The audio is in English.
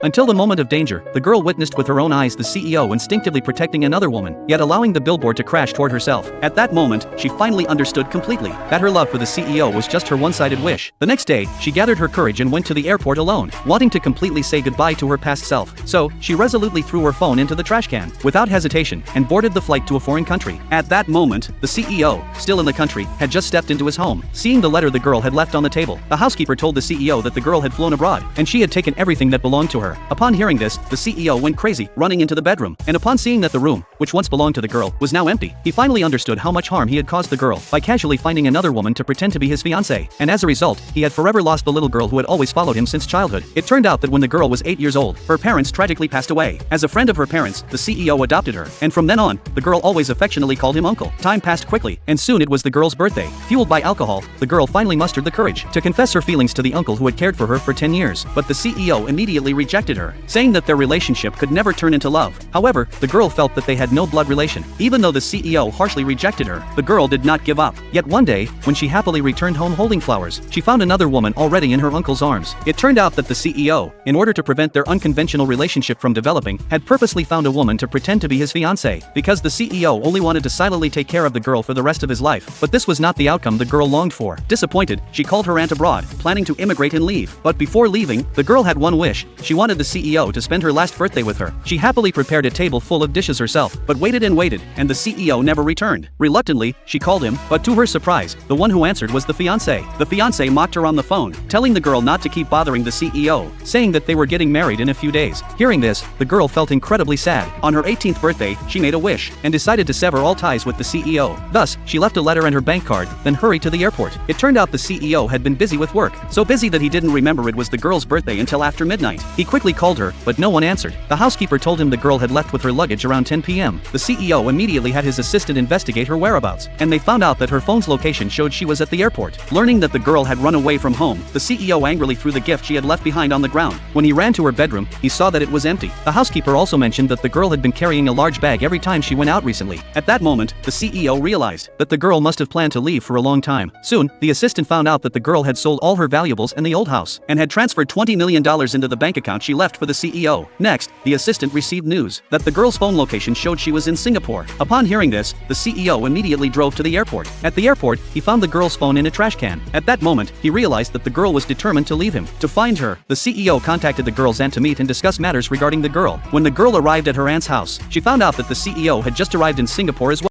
Until the moment of danger, the girl witnessed with her own eyes the CEO instinctively protecting another woman, yet allowing the billboard to crash toward herself. At that moment, she finally understood completely that her love for the CEO was just her one-sided wish. The next day, she gathered her courage and went to the airport alone, wanting to completely say goodbye to her past self. So, she resolutely threw her phone into the trash can, without hesitation, and boarded the flight to a foreign country. At that moment, the CEO, still in the country, had just stepped into his home. Seeing the letter the girl had left on the table, the housekeeper told the CEO that the girl had flown abroad, and she had taken everything that belonged to her. Upon hearing this, the CEO went crazy, running into the bedroom, and upon seeing that the room, which once belonged to the girl, was now empty, he finally understood how much harm he had caused the girl by casually finding another woman to pretend to be his fiancée, and as a result, he had forever lost the little girl who had always followed him since childhood. It turned out that when the girl was 8 years old, her parents tragically passed away. As a friend of her parents, the CEO adopted her, and from then on, the girl always affectionately called him uncle. Time passed quickly, and soon it was the girl's birthday. Fueled by alcohol, the girl finally mustered the courage to confess her feelings to the uncle who had cared for her for 10 years, but the CEO immediately rejected her, saying that their relationship could never turn into love. However, the girl felt that they had no blood relation. Even though the CEO harshly rejected her, the girl did not give up. Yet one day, when she happily returned home holding flowers, she found another woman already in her uncle's arms. It turned out that the CEO, in order to prevent their unconventional relationship from developing, had purposely found a woman to pretend to be his fiancée, because the CEO only wanted to silently take care of the girl for the rest of his life. But this was not the outcome the girl longed for. Disappointed, she called her aunt abroad, planning to immigrate and leave. But before leaving, the girl had one wish. She wanted the CEO to spend her last birthday with her. She happily prepared a table full of dishes herself, but waited and waited, and the CEO never returned. Reluctantly, she called him, but to her surprise, the one who answered was the fiancé. The fiancé mocked her on the phone, telling the girl not to keep bothering the CEO, saying that they were getting married in a few days. Hearing this, the girl felt incredibly sad. On her 18th birthday, she made a wish, and decided to sever all ties with the CEO. Thus, she left a letter and her bank card, then hurried to the airport. It turned out the CEO had been busy with work, so busy that he didn't remember it was the girl's birthday until after midnight. He quickly called her, but no one answered. The housekeeper told him the girl had left with her luggage around 10 p.m. The CEO immediately had his assistant investigate her whereabouts, and they found out that her phone's location showed she was at the airport. Learning that the girl had run away from home, the CEO angrily threw the gift she had left behind on the ground. When he ran to her bedroom, he saw that it was empty. The housekeeper also mentioned that the girl had been carrying a large bag every time she went out recently. At that moment, the CEO realized that the girl must have planned to leave for a long time. Soon, the assistant found out that the girl had sold all her valuables in the old house, and had transferred $20 million into the bank account she left for the CEO. Next, the assistant received news that the girl's phone location showed she was in Singapore. Upon hearing this, the CEO immediately drove to the airport. At the airport, he found the girl's phone in a trash can. At that moment, he realized that the girl was determined to leave him. To find her, the CEO contacted the girl's aunt to meet and discuss matters regarding the girl. When the girl arrived at her aunt's house, she found out that the CEO had just arrived in Singapore as well.